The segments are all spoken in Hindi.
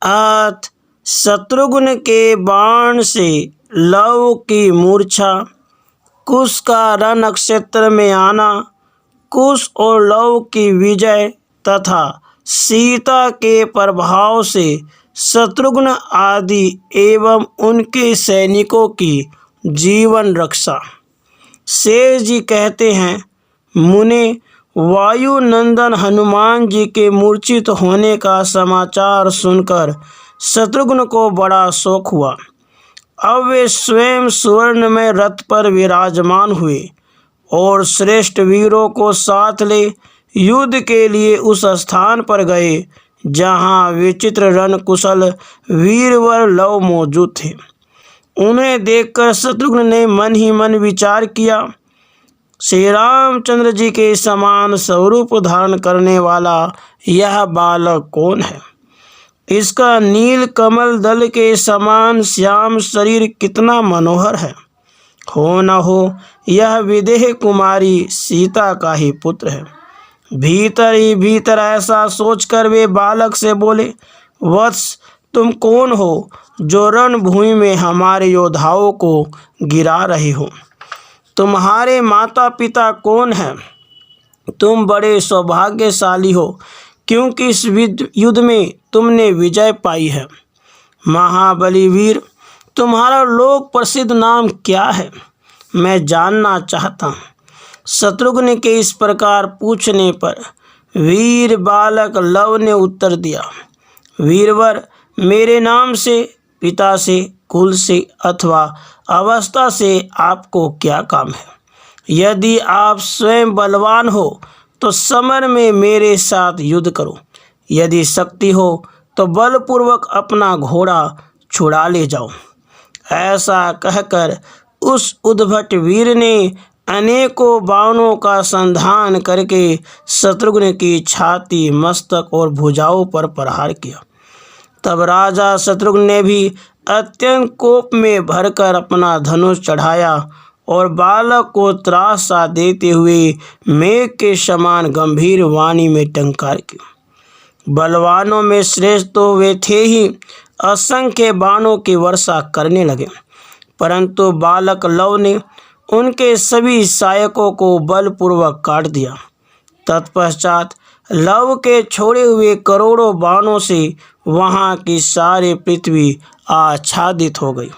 अथ शत्रुघ्न के बाण से लव की मूर्छा, कुश का रण नक्षत्र में आना, कुश और लव की विजय तथा सीता के प्रभाव से शत्रुघ्न आदि एवं उनके सैनिकों की जीवन रक्षा। शेष जी कहते हैं, मुने, वायु नंदन हनुमान जी के मूर्छित होने का समाचार सुनकर शत्रुघ्न को बड़ा शोक हुआ। अब वे स्वयं स्वर्ण में रथ पर विराजमान हुए और श्रेष्ठ वीरों को साथ ले युद्ध के लिए उस स्थान पर गए जहाँ विचित्र रण कुशल वीरवर लव मौजूद थे। उन्हें देखकर शत्रुघ्न ने मन ही मन विचार किया, श्री रामचंद्र जी के समान स्वरूप धारण करने वाला यह बालक कौन है? इसका नील कमल दल के समान श्याम शरीर कितना मनोहर है। हो न हो यह विदेह कुमारी सीता का ही पुत्र है। भीतर ही भीतर ऐसा सोचकर वे बालक से बोले, वत्स, तुम कौन हो जो रणभूमि में हमारे योद्धाओं को गिरा रहे हो? तुम्हारे माता पिता कौन हैं? तुम बड़े सौभाग्यशाली हो, क्योंकि इस युद्ध में तुमने विजय पाई है। महाबली वीर, तुम्हारा लोक प्रसिद्ध नाम क्या है? मैं जानना चाहता हूँ। शत्रुघ्न के इस प्रकार पूछने पर वीर बालक लव ने उत्तर दिया, वीरवर, मेरे नाम से, पिता से, कुल से अथवा अवस्था से आपको क्या काम है? यदि आप स्वयं बलवान हो तो समर में मेरे साथ युद्ध करो। यदि शक्ति हो तो बलपूर्वक अपना घोड़ा छुड़ा ले जाओ। ऐसा कहकर उस उद्भट वीर ने अनेकों बाणों का संधान करके शत्रुघ्न की छाती, मस्तक और भुजाओं पर प्रहार किया। तब राजा शत्रुघ्न ने भी अत्यंत कोप में भरकर अपना धनुष चढ़ाया और बालक को त्रासा देते हुए मेघ के समान गंभीर वाणी में टंकार किया। बलवानों में श्रेष्ठ तो वे थे ही, असंख्य बाणों की वर्षा करने लगे, परंतु बालक लव ने उनके सभी सहायकों को बलपूर्वक काट दिया। तत्पश्चात लव के छोड़े हुए करोड़ों बाणों से वहाँ की सारी पृथ्वी आच्छादित हो गई।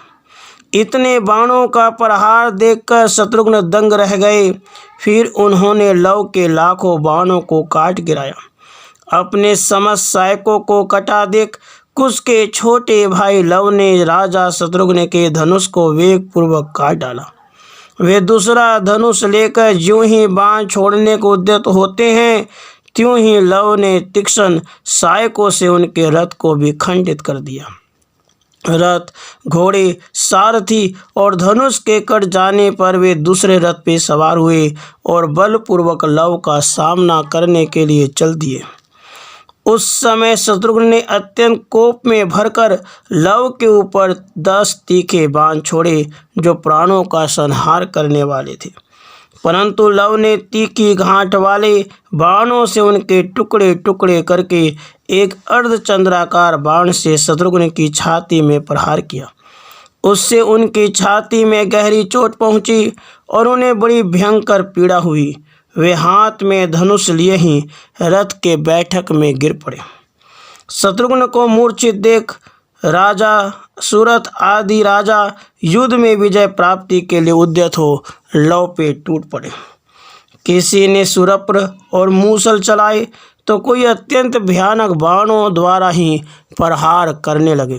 इतने बाणों का प्रहार देखकर शत्रुघ्न दंग रह गए। फिर उन्होंने लव के लाखों बाणों को काट गिराया। अपने समस्त सहायकों को कटा देख कुश के छोटे भाई लव ने राजा शत्रुघ्न के धनुष को वेग पूर्वक काट डाला। वे दूसरा धनुष लेकर ज्यों ही बाण छोड़ने को उद्यत होते हैं, त्यों ही लव ने तीक्ष्ण सहायकों से उनके रथ को भी खंडित कर दिया। रथ, घोड़े, सारथी और धनुष के कट जाने पर वे दूसरे रथ पे सवार हुए और बलपूर्वक लव का सामना करने के लिए चल दिए। उस समय शत्रुघ्न ने अत्यंत कोप में भरकर लव के ऊपर 10 तीखे बाण छोड़े जो प्राणों का संहार करने वाले थे, परंतु लव ने तीखी घाट वाले बाणों से उनके टुकड़े टुकड़े करके एक अर्धचंद्राकार बाण से शत्रुघ्न की छाती में प्रहार किया। उससे उनकी छाती में गहरी चोट पहुंची और उन्हें बड़ी भयंकर पीड़ा हुई। वे हाथ में धनुष लिए ही रथ के बैठक में गिर पड़े। शत्रुघ्न को मूर्छित देख राजा सुरथ आदि राजा युद्ध में विजय प्राप्ति के लिए उद्यत हो लव पे टूट पड़े। किसी ने सुरप्र और मूसल चलाए तो कोई अत्यंत भयानक बाणों द्वारा ही प्रहार करने लगे।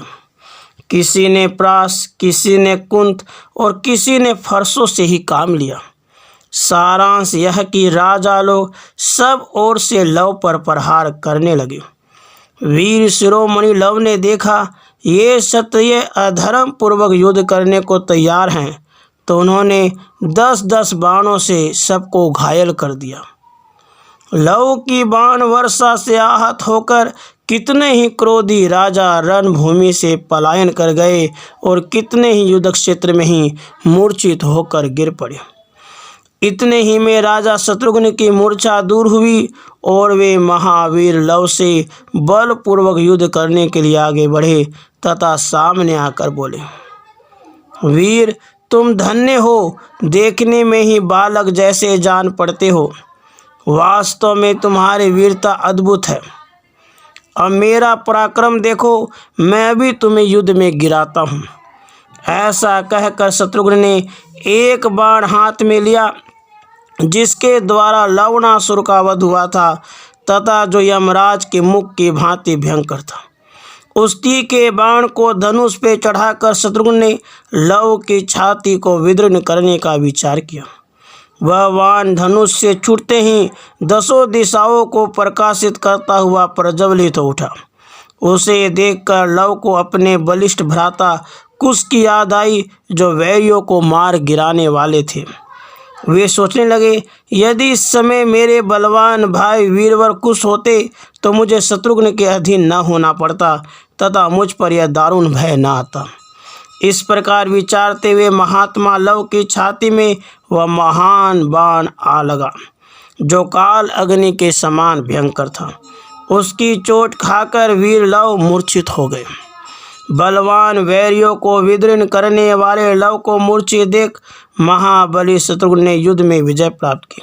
किसी ने प्रास, किसी ने कुंत और किसी ने फरसों से ही काम लिया। सारांश यह कि राजा लोग सब ओर से लव पर प्रहार करने लगे। वीर शिरोमणि लव ने देखा ये क्षत्रिय अधर्म पूर्वक युद्ध करने को तैयार हैं, तो उन्होंने 10-10 बाणों से सबको घायल कर दिया। लव की बाण वर्षा से आहत होकर कितने ही क्रोधी राजा रणभूमि से पलायन कर गए और कितने ही युद्ध क्षेत्र में ही मूर्छित होकर गिर पड़े। इतने ही में राजा शत्रुघ्न की मूर्छा दूर हुई और वे महावीर लव से बलपूर्वक युद्ध करने के लिए आगे बढ़े तथा सामने आकर बोले, वीर तुम धन्य हो, देखने में ही बालक जैसे जान पड़ते हो। वास्तव में तुम्हारी वीरता अद्भुत है। अब मेरा पराक्रम देखो, मैं भी तुम्हें युद्ध में गिराता हूँ। ऐसा कहकर शत्रुघ्न ने एक बाण हाथ में लिया जिसके द्वारा लवणासुर का वध हुआ था तथा जो यमराज के मुख की भांति भयंकर था। उसी के बाण को धनुष पे चढ़ाकर शत्रुघ्न ने लव की छाती को विदीर्ण करने का विचार किया। वह बाण धनुष से छूटते ही 10 दिशाओं को प्रकाशित करता हुआ प्रज्वलित हो उठा। उसे देखकर लव को अपने बलिष्ठ भ्राता कुश की याद आई जो वैरियों को मार गिराने वाले थे। वे सोचने लगे, यदि इस समय मेरे बलवान भाई वीरवर कुश होते तो मुझे शत्रुघ्न के अधीन न होना पड़ता तथा मुझ पर यह दारुण भय न आता। इस प्रकार विचारते हुए महात्मा लव की छाती में वह महान बाण आ लगा जो काल अग्नि के समान भयंकर था। उसकी चोट खाकर वीर लव मूर्छित हो गए। बलवान वैरियों को विदीर्ण करने वाले लव को मूर्छित देख महाबली शत्रुघ्न ने युद्ध में विजय प्राप्त की।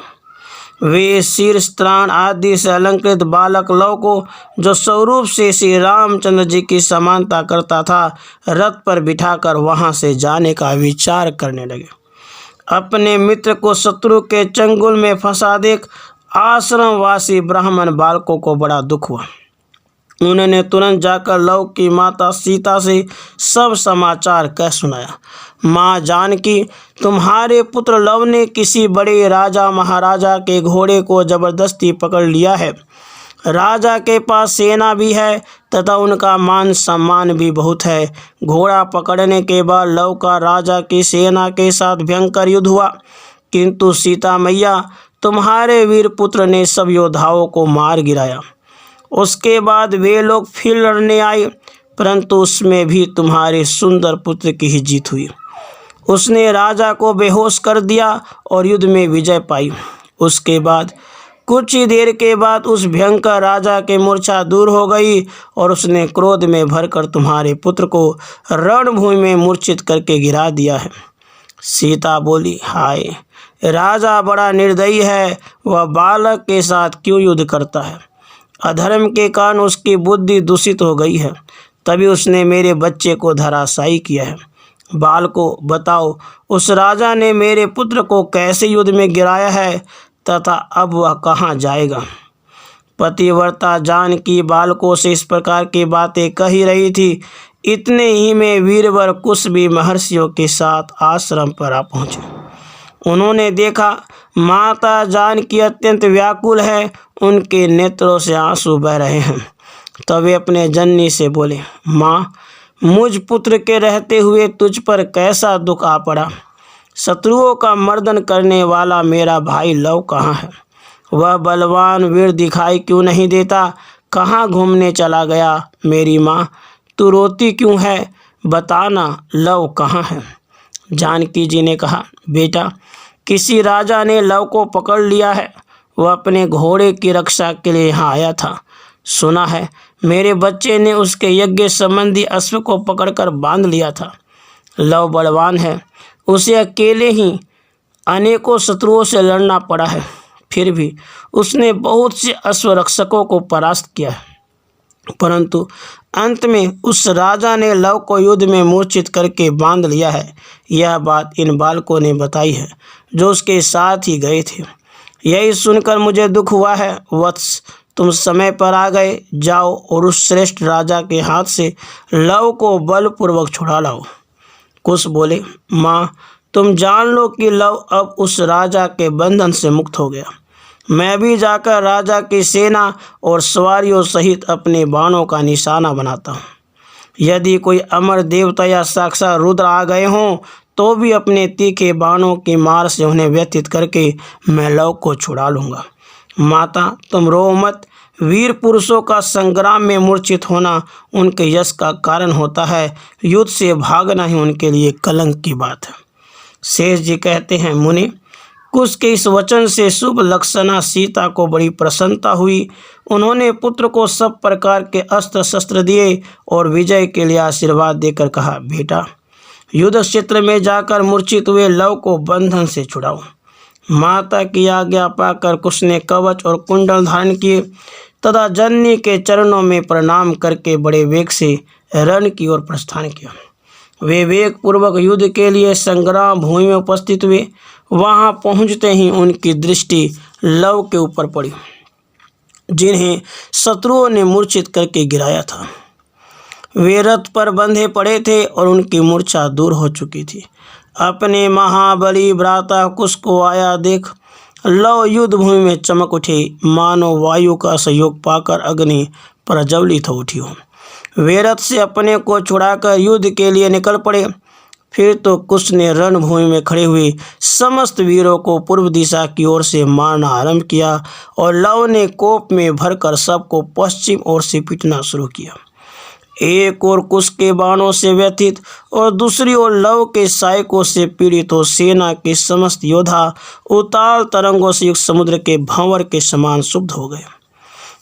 वे शीर्ष त्राण आदि से अलंकृत बालक लव को, जो स्वरूप से श्री रामचंद्र जी की समानता करता था, रथ पर बिठाकर वहां से जाने का विचार करने लगे। अपने मित्र को शत्रु के चंगुल में फंसा देख आश्रमवासी ब्राह्मण बालकों को बड़ा दुख हुआ। उन्होंने तुरंत जाकर लव की माता सीता से सब समाचार कह सुनाया। माँ जानकी, तुम्हारे पुत्र लव ने किसी बड़े राजा महाराजा के घोड़े को जबरदस्ती पकड़ लिया है। राजा के पास सेना भी है तथा उनका मान सम्मान भी बहुत है। घोड़ा पकड़ने के बाद लव का राजा की सेना के साथ भयंकर युद्ध हुआ, किंतु सीता मैया तुम्हारे वीर पुत्र ने सब योद्धाओं को मार गिराया। उसके बाद वे लोग फिर लड़ने आए, परंतु उसमें भी तुम्हारे सुंदर पुत्र की ही जीत हुई। उसने राजा को बेहोश कर दिया और युद्ध में विजय पाई। उसके बाद कुछ ही देर के बाद उस भयंकर राजा के मूर्छा दूर हो गई और उसने क्रोध में भरकर तुम्हारे पुत्र को रणभूमि में मूर्छित करके गिरा दिया है। सीता बोली, हाय, राजा बड़ा निर्दयी है। वह बालक के साथ क्यों युद्ध करता है? अधर्म के कारण उसकी बुद्धि दूषित हो गई है, तभी उसने मेरे बच्चे को धराशायी किया है। बालको, बताओ, उस राजा ने मेरे पुत्र को कैसे युद्ध में गिराया है तथा अब वह कहाँ जाएगा? पतिव्रता जानकी बालकों से इस प्रकार की बातें कही रही थी। इतने ही में वीरवर कुश भी महर्षियों के साथ आश्रम पर आ पहुँचे। उन्होंने देखा माता जानकी अत्यंत व्याकुल है, उनके नेत्रों से आंसू बह रहे हैं। तब वे अपने जननी से बोले, माँ, मुझ पुत्र के रहते हुए तुझ पर कैसा दुख आ पड़ा। शत्रुओं का मर्दन करने वाला मेरा भाई लव कहाँ है? वह बलवान वीर दिखाई क्यों नहीं देता? कहाँ घूमने चला गया? मेरी माँ, तू रोती क्यों है? बताना, लव कहाँ है? जानकी जी ने कहा, बेटा, किसी राजा ने लव को पकड़ लिया है। वह अपने घोड़े की रक्षा के लिए यहाँ आया था। सुना है मेरे बच्चे ने उसके यज्ञ संबंधी अश्व को पकड़कर बांध लिया था। लव बलवान है, उसे अकेले ही अनेकों शत्रुओं से लड़ना पड़ा है, फिर भी उसने बहुत से अश्वरक्षकों को परास्त किया है, परंतु अंत में उस राजा ने लव को युद्ध में मूर्छित करके बांध लिया है। यह बात इन बालकों ने बताई है जो उसके साथ ही गए थे। यही सुनकर मुझे दुख हुआ है। वत्स, तुम समय पर आ गए। जाओ और उस श्रेष्ठ राजा के हाथ से लव को बलपूर्वक छुड़ा लाओ। कुश बोले, माँ, तुम जान लो कि लव अब उस राजा के बंधन से मुक्त हो गया। मैं भी जाकर राजा की सेना और सवारियों सहित अपने बाणों का निशाना बनाता हूँ। यदि कोई अमर देवता या साक्षात रुद्र आ गए हों तो भी अपने तीखे बाणों की मार से उन्हें व्यतीत करके मैं लव को छुड़ा लूँगा। माता, तुम रो मत। वीर पुरुषों का संग्राम में मूर्छित होना उनके यश का कारण होता है। युद्ध से भागना ही उनके लिए कलंक की बात है। शेष जी कहते हैं, मुनि, कुश के इस वचन से शुभ लक्षणा सीता को बड़ी प्रसन्नता हुई। उन्होंने पुत्र को सब प्रकार के अस्त्र शस्त्र दिए और विजय के लिए आशीर्वाद देकर कहा, बेटा युद्ध क्षेत्र में जाकर मूर्छित हुए लव को बंधन से छुड़ाओ। माता की आज्ञा पाकर कुश ने कवच और कुंडल धारण किए तथा जननी के चरणों में प्रणाम करके बड़े वेग से रण की ओर प्रस्थान किया। वे वेग पूर्वक युद्ध के लिए संग्राम भूमि में उपस्थित हुए। वहां पहुंचते ही उनकी दृष्टि लव के ऊपर पड़ी, जिन्हें शत्रुओं ने मूर्छित करके गिराया था। वे रथ पर बंधे पड़े थे और उनकी मूर्छा दूर हो चुकी थी। अपने महाबली भ्राता कुश को आया देख लव युद्ध भूमि में चमक उठे, मानो वायु का सहयोग पाकर अग्नि प्रज्वलित हो उठी हो। वे रथ से अपने को छुड़ाकर युद्ध के लिए निकल पड़े। फिर तो कुश ने रणभूमि में खड़े हुए समस्त वीरों को पूर्व दिशा की ओर से मारना आरंभ किया और लव ने कोप में भरकर सबको पश्चिम ओर से पीटना शुरू किया। एक ओर कुश के बाणों से व्यथित और दूसरी ओर लव के सहायकों से पीड़ित हो सेना के समस्त योद्धा उताल तरंगों से युक्त समुद्र के भंवर के समान शुद्ध हो गए।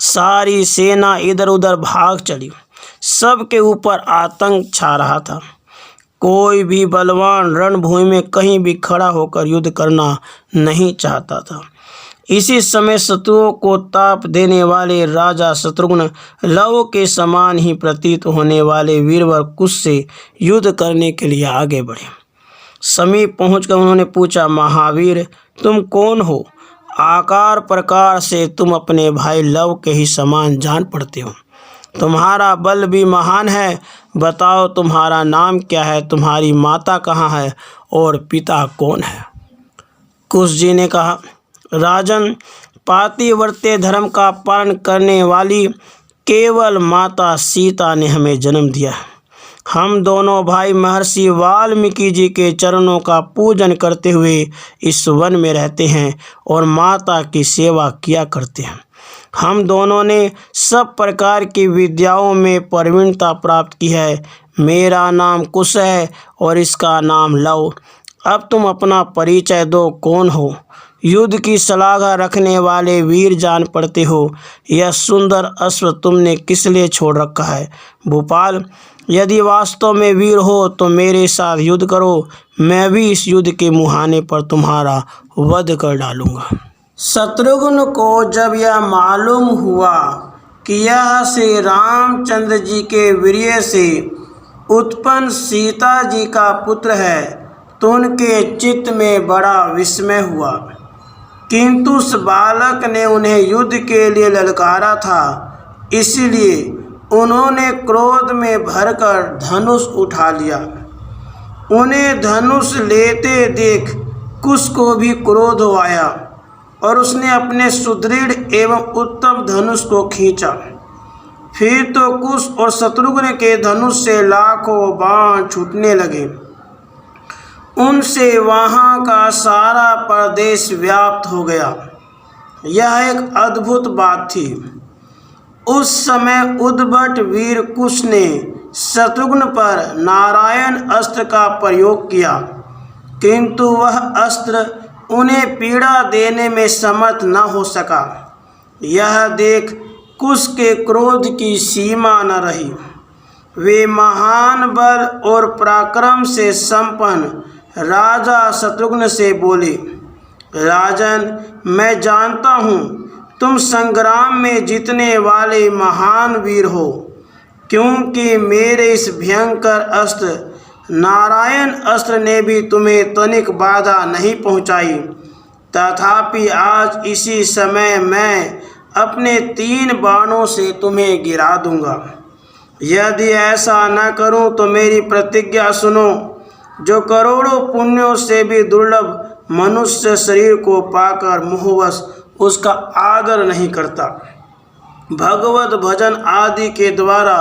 सारी सेना इधर उधर भाग चली। सबके ऊपर आतंक छा रहा था। कोई भी बलवान रणभूमि में कहीं भी खड़ा होकर युद्ध करना नहीं चाहता था। इसी समय शत्रुओं को ताप देने वाले राजा शत्रुघ्न लव के समान ही प्रतीत होने वाले वीरवर कुश से युद्ध करने के लिए आगे बढ़े। समीप पहुंचकर उन्होंने पूछा, महावीर तुम कौन हो? आकार प्रकार से तुम अपने भाई लव के ही समान जान पड़ते हो। तुम्हारा बल भी महान है। बताओ तुम्हारा नाम क्या है, तुम्हारी माता कहाँ है और पिता कौन है? कुश जी ने कहा, राजन, पातिव्रत्य धर्म का पालन करने वाली केवल माता सीता ने हमें जन्म दिया है। हम दोनों भाई महर्षि वाल्मीकि जी के चरणों का पूजन करते हुए इस वन में रहते हैं और माता की सेवा किया करते हैं। हम दोनों ने सब प्रकार की विद्याओं में प्रवीणता प्राप्त की है। मेरा नाम कुश है और इसका नाम लव। अब तुम अपना परिचय दो, कौन हो? युद्ध की सलाह रखने वाले वीर जान पड़ते हो। यह सुंदर अश्व तुमने किस लिए छोड़ रखा है? भूपाल, यदि वास्तव में वीर हो तो मेरे साथ युद्ध करो। मैं भी इस युद्ध के मुहाने पर तुम्हारा वध कर डालूंगा। शत्रुघ्न को जब यह मालूम हुआ कि यह श्री रामचंद्र जी के वीर्य से उत्पन्न सीता जी का पुत्र है तो उनके चित्त में बड़ा विस्मय हुआ। किंतु उस बालक ने उन्हें युद्ध के लिए ललकारा था, इसलिए उन्होंने क्रोध में भरकर धनुष उठा लिया। उन्हें धनुष लेते देख कुश को भी क्रोध आया और उसने अपने सुदृढ़ एवं उत्तम धनुष को खींचा। फिर तो कुश और शत्रुघ्न के धनुष से लाखों बाण छूटने लगे। उनसे वहाँ का सारा प्रदेश व्याप्त हो गया। यह एक अद्भुत बात थी। उस समय उद्भट वीर कुश ने शत्रुघ्न पर नारायण अस्त्र का प्रयोग किया, किंतु वह अस्त्र उन्हें पीड़ा देने में समर्थ न हो सका। यह देख कुश के क्रोध की सीमा न रही। वे महान बल और पराक्रम से संपन्न राजा शत्रुघ्न से बोले, राजन, मैं जानता हूँ तुम संग्राम में जीतने वाले महान वीर हो, क्योंकि मेरे इस भयंकर अस्त्र नारायण अस्त्र ने भी तुम्हें तनिक बाधा नहीं पहुँचाई। तथापि आज इसी समय मैं अपने 3 बाणों से तुम्हें गिरा दूंगा। यदि ऐसा न करूं तो मेरी प्रतिज्ञा सुनो, जो करोड़ों पुण्यों से भी दुर्लभ मनुष्य शरीर को पाकर मोहवश उसका आदर नहीं करता, भगवत भजन आदि के द्वारा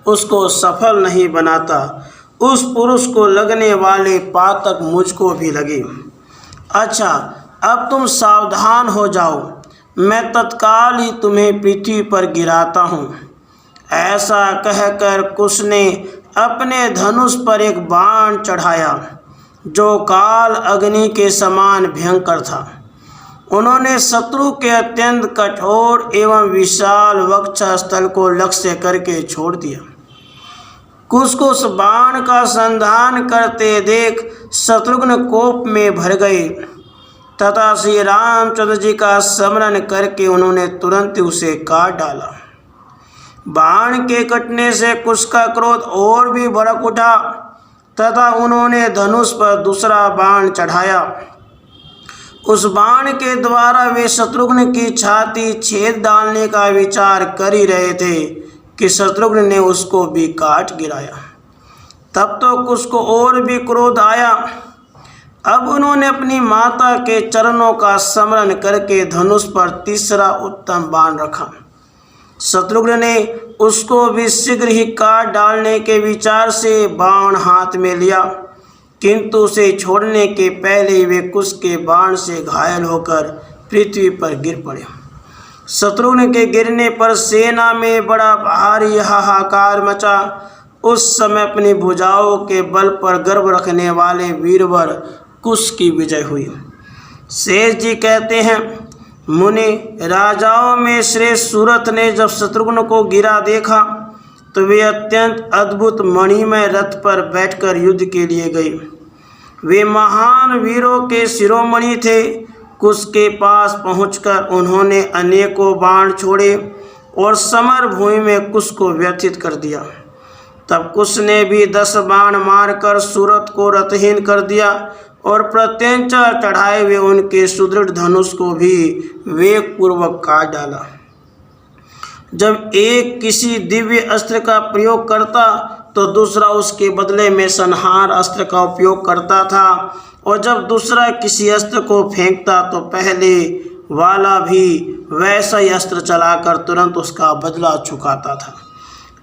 उसको सफल नहीं बनाता, उस पुरुष को लगने वाले पातक मुझको भी लगे। अच्छा, अब तुम सावधान हो जाओ, मैं तत्काल ही तुम्हें पृथ्वी पर गिराता हूँ। ऐसा कहकर कुश ने अपने धनुष पर एक बाण चढ़ाया। जो काल अग्नि के समान भयंकर था। उन्होंने शत्रु के अत्यंत कठोर एवं विशाल वक्षस्थल को लक्ष्य करके छोड़ दिया। कुश को उस बाण का संधान करते देख शत्रुघ्न कोप में भर गए तथा श्री रामचंद्र जी का स्मरण करके उन्होंने तुरंत उसे काट डाला। बाण के कटने से कुश का क्रोध और भी भड़क उठा तथा उन्होंने धनुष पर दूसरा बाण चढ़ाया। उस बाण के द्वारा वे शत्रुघ्न की छाती छेद डालने का विचार कर ही रहे थे कि शत्रुघ्न ने उसको भी काट गिराया। तब तो कुश को और भी क्रोध आया। अब उन्होंने अपनी माता के चरणों का स्मरण करके धनुष पर तीसरा उत्तम बाण रखा। शत्रुघ्न ने उसको भी शीघ्र ही काट डालने के विचार से बाण हाथ में लिया, किंतु उसे छोड़ने के पहले ही वे कुश के बाण से घायल होकर पृथ्वी पर गिर पड़े। शत्रुघ्न के गिरने पर सेना में बड़ा भारी हाहाकार मचा। उस समय अपनी भुजाओं के बल पर गर्व रखने वाले वीरवर कुश की विजय हुई। शेष जी कहते हैं, मुनि राजाओं में श्रेष्ठ सूरत ने जब शत्रुघ्न को गिरा देखा तो वे अत्यंत अद्भुत मणिमय रथ पर बैठकर युद्ध के लिए गए। वे महान वीरों के शिरोमणि थे। कुश के पास पहुंचकर उन्होंने अनेकों बाण छोड़े और समर भूमि में कुश को व्यथित कर दिया। तब कुश ने भी 10 बाण मारकर सूरत को रथहीन कर दिया और प्रत्यंचा चढ़ाए हुए उनके सुदृढ़ धनुष को भी वेगपूर्वक काट डाला। जब एक किसी दिव्य अस्त्र का प्रयोग करता तो दूसरा उसके बदले में संहार अस्त्र का उपयोग करता था, और जब दूसरा किसी अस्त्र को फेंकता तो पहले वाला भी वैसा ही अस्त्र चलाकर तुरंत उसका बदला चुकाता था।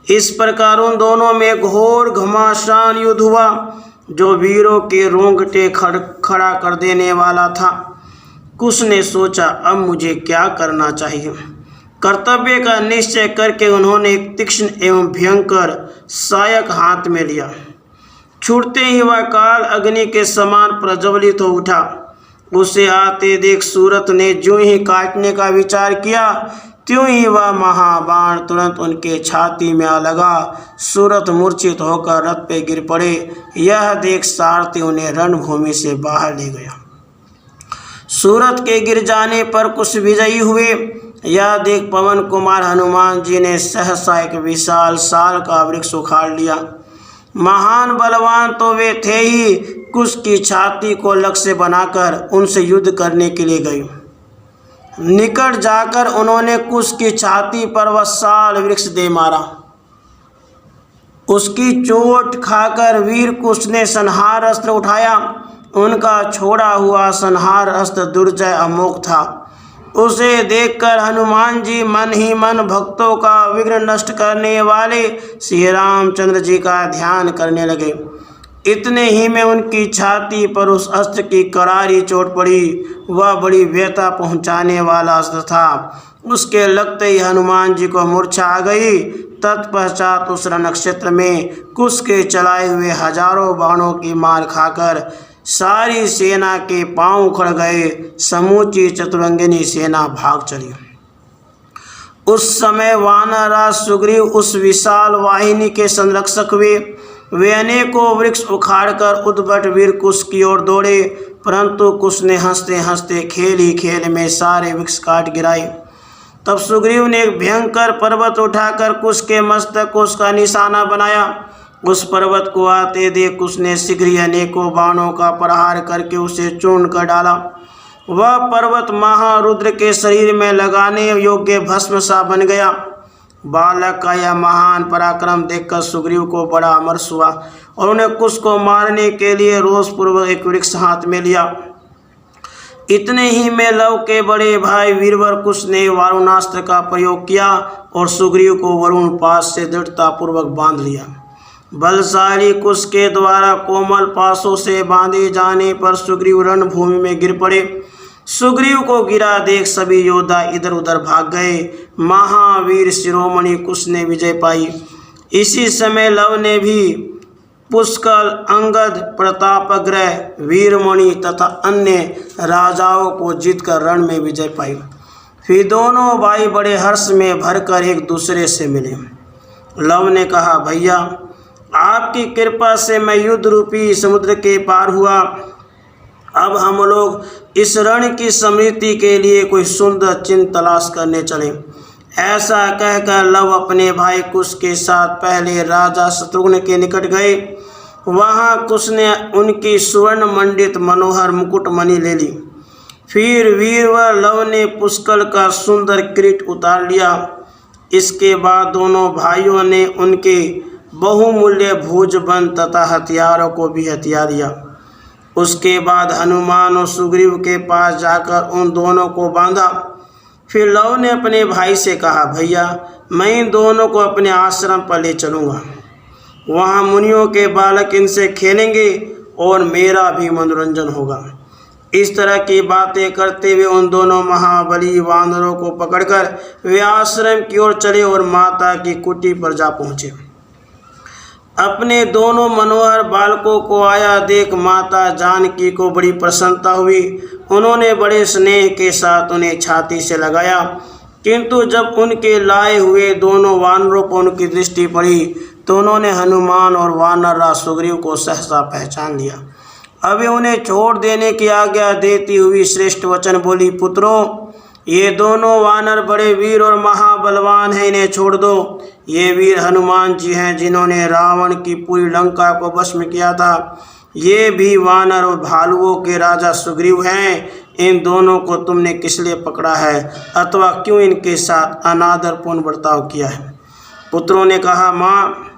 इस प्रकार उन दोनों में घोर घमासान युद्ध हुआ जो वीरों के रोंगटे खड़ा कर देने वाला था। कुश ने सोचा, अब मुझे क्या करना चाहिए। कर्तव्य का निश्चय करके उन्होंने एक तीक्ष्ण एवं भयंकर सहायक हाथ में लिया। छूटते ही वह काल अग्नि के समान प्रज्वलित हो उठा। उसे आते देख सूरत ने ज्यों ही काटने का विचार किया त्यों ही वह महाबाण तुरंत उनके छाती में आ लगा। सूरत मूर्छित होकर रथ पे गिर पड़े। यह देख सारथी उन्हें रणभूमि से बाहर ले गया। सूरत के गिर जाने पर कुश विजयी हुए। यह देख पवन कुमार हनुमान जी ने सहसा एक विशाल साल का वृक्ष उखाड़ लिया। महान बलवान तो वे थे ही, कुश की छाती को लक्ष्य बनाकर उनसे युद्ध करने के लिए गए। निकट जाकर उन्होंने कुश की छाती पर वह साल वृक्ष दे मारा। उसकी चोट खाकर वीर कुश ने संहार अस्त्र उठाया। उनका छोड़ा हुआ संहार अस्त्र दुर्जय अमोघ था। उसे देखकर हनुमान जी मन ही मन भक्तों का विघ्न नष्ट करने वाले श्री रामचंद्र जी का ध्यान करने लगे। इतने ही में उनकी छाती पर उस अस्त्र की करारी चोट पड़ी। वह बड़ी व्यथा पहुंचाने वाला अस्त्र था। उसके लगते ही हनुमान जी को मूर्छा आ गई। तत्पश्चात उस रणक्षेत्र में कुश के चलाए हुए हजारों बाणों की मार खाकर सारी सेना के पांव उखड़ गए। समूची चतुरंगिनी सेना भाग चली। उस समय वानरराज सुग्रीव उस विशाल वाहिनी के संरक्षक हुए। वे अनेकों वृक्ष उखाड़कर उद्भट वीर कुश की ओर दौड़े, परंतु कुश ने हंसते हंसते खेल ही खेल में सारे वृक्ष काट गिराए। तब सुग्रीव ने एक भयंकर पर्वत उठाकर कुश के मस्तक को उसका निशाना बनाया। उस पर्वत को आते देख कुश ने शीघ्र ही अनेकों बाणों का प्रहार करके उसे चूर्ण कर डाला। वह पर्वत महारुद्र के शरीर में लगाने योग्य भस्म सा बन गया। बालक का यह महान पराक्रम देखकर सुग्रीव को बड़ा अमर्ष हुआ और उन्हें कुश को मारने के लिए रोषपूर्वक एक वृक्ष हाथ में लिया। इतने ही में लव के बड़े भाई वीरवर कुश ने वारुणास्त्र का प्रयोग किया और सुग्रीव को वरुण पास से दृढ़तापूर्वक बांध लिया। बलशाली कुश के द्वारा कोमल पासों से बांधे जाने पर सुग्रीव रणभूमि में गिर पड़े। सुग्रीव को गिरा देख सभी योद्धा इधर उधर भाग गए। महावीर शिरोमणि कुश ने विजय पाई। इसी समय लव ने भी पुष्कल, अंगद, प्रतापग्रह, वीरमणि तथा अन्य राजाओं को जीतकर रण में विजय पाई। फिर दोनों भाई बड़े हर्ष में भरकर एक दूसरे से मिले। लव ने कहा, भैया आपकी कृपा से मैं युद्ध रूपी समुद्र के पार हुआ। अब हम लोग इस रण की समृद्धि के लिए कोई सुंदर चिन्ह तलाश करने चले। ऐसा कहकर लव अपने भाई कुश के साथ पहले राजा शत्रुघ्न के निकट गए। वहाँ कुश ने उनकी स्वर्ण मंडित मनोहर मुकुट मणि ले ली। फिर वीर व लव ने पुष्कल का सुंदर किरीट उतार लिया। इसके बाद दोनों भाइयों ने उनके बहुमूल्य भुजबंद तथा हथियारों को भी हथिया लिया। उसके बाद हनुमान और सुग्रीव के पास जाकर उन दोनों को बांधा। फिर लव ने अपने भाई से कहा, भैया मैं इन दोनों को अपने आश्रम पर ले चलूँगा। वहाँ मुनियों के बालक इनसे खेलेंगे और मेरा भी मनोरंजन होगा। इस तरह की बातें करते हुए उन दोनों महाबली वानरों को पकड़कर वे आश्रम की ओर चले और माता की कुटी पर जा पहुँचे। अपने दोनों मनोहर बालकों को आया देख माता जानकी को बड़ी प्रसन्नता हुई। उन्होंने बड़े स्नेह के साथ उन्हें छाती से लगाया, किंतु जब उनके लाए हुए दोनों वानरों पर उनकी दृष्टि पड़ी तो उन्होंने हनुमान और वानरराज सुग्रीव को सहसा पहचान लिया। अभी उन्हें छोड़ देने की आज्ञा देती हुई श्रेष्ठ वचन बोली, पुत्रों ये दोनों वानर बड़े वीर और महाबलवान हैं, इन्हें छोड़ दो। ये वीर हनुमान जी हैं जिन्होंने रावण की पूरी लंका को भस्म किया था। ये भी वानर और भालुओं के राजा सुग्रीव हैं। इन दोनों को तुमने किस लिए पकड़ा है अथवा क्यों इनके साथ अनादरपूर्ण बर्ताव किया है? पुत्रों ने कहा, माँ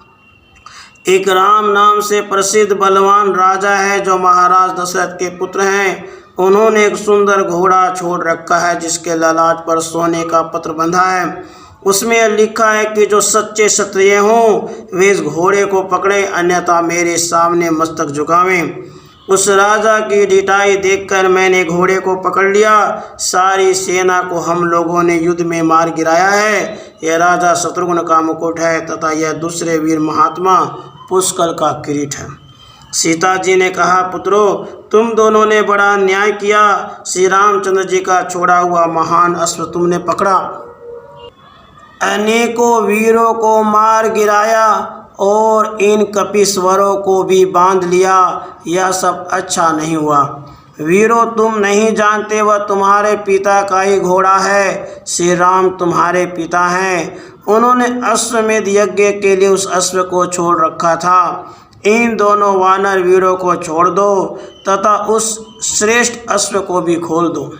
एक राम नाम से प्रसिद्ध बलवान राजा है जो महाराज दशरथ के पुत्र हैं। उन्होंने एक सुंदर घोड़ा छोड़ रखा है जिसके ललाट पर सोने का पत्र बंधा है। उसमें यह लिखा है कि जो सच्चे क्षत्रिय हों वे इस घोड़े को पकड़े, अन्यथा मेरे सामने मस्तक झुकावें। उस राजा की ढिठाई देखकर मैंने घोड़े को पकड़ लिया। सारी सेना को हम लोगों ने युद्ध में मार गिराया है। यह राजा शत्रुघ्न का मुकुट है तथा यह दूसरे वीर महात्मा पुष्कल का किरीट है। सीता जी ने कहा, पुत्रों तुम दोनों ने बड़ा अन्याय किया। श्री रामचंद्र जी का छोड़ा हुआ महान अश्व तुमने पकड़ा, अनेकों वीरों को मार गिराया और इन कपीश्वरों को भी बांध लिया। यह सब अच्छा नहीं हुआ। वीरों तुम नहीं जानते वह तुम्हारे पिता का ही घोड़ा है। श्री राम तुम्हारे पिता हैं। उन्होंने अश्वमेध यज्ञ के लिए उस अश्व को छोड़ रखा था। इन दोनों वानर वीरों को छोड़ दो तथा उस श्रेष्ठ अश्व को भी खोल दो।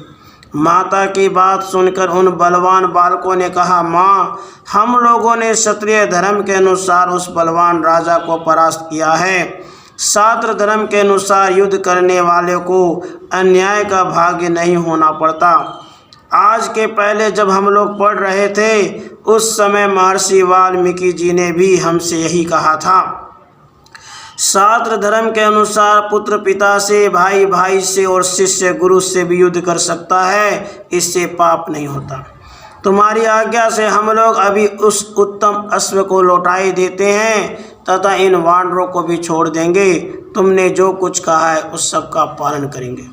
माता की बात सुनकर उन बलवान बालकों ने कहा, माँ हम लोगों ने क्षत्रिय धर्म के अनुसार उस बलवान राजा को परास्त किया है। शास्त्र धर्म के अनुसार युद्ध करने वाले को अन्याय का भागी नहीं होना पड़ता। आज के पहले जब हम लोग पढ़ रहे थे उस समय महर्षि वाल्मीकि जी ने भी हमसे यही कहा था। शास्त्र धर्म के अनुसार पुत्र पिता से, भाई भाई से और शिष्य गुरु से भी युद्ध कर सकता है, इससे पाप नहीं होता। तुम्हारी आज्ञा से हम लोग अभी उस उत्तम अश्व को लौटाई देते हैं तथा इन वानरों को भी छोड़ देंगे। तुमने जो कुछ कहा है उस सब का पालन करेंगे।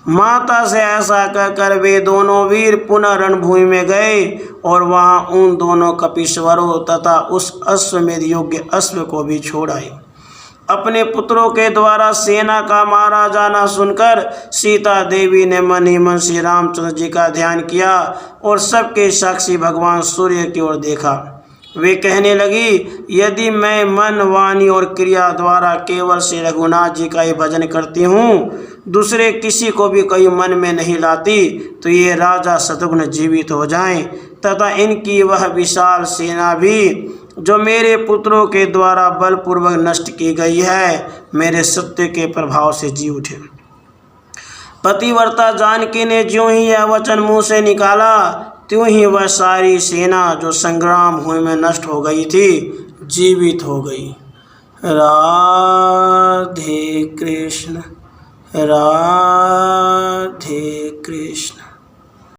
माता से ऐसा कहकर वे दोनों वीर पुनः रणभूमि में गए और वहां उन दोनों कपीश्वरों तथा उस अश्वमेध योग्य अश्व को भी छोड़ आए। अपने पुत्रों के द्वारा सेना का मारा जाना सुनकर सीता देवी ने मन ही मन श्री रामचंद्र जी का ध्यान किया और सबके साक्षी भगवान सूर्य की ओर देखा। वे कहने लगी, यदि मैं मन, वाणी और क्रिया द्वारा केवल श्री रघुनाथ जी का ही भजन करती हूँ, दूसरे किसी को भी कोई मन में नहीं लाती, तो ये राजा शत्रुघ्न जीवित हो जाएं तथा इनकी वह विशाल सेना भी जो मेरे पुत्रों के द्वारा बलपूर्वक नष्ट की गई है, मेरे सत्य के प्रभाव से जी उठे। पतिव्रता जानकी ने ज्यों ही यह वचन मुँह से निकाला त्यों ही वह सारी सेना जो संग्राम भूमि में नष्ट हो गई थी जीवित हो गई। राधे कृष्ण, राधे कृष्ण।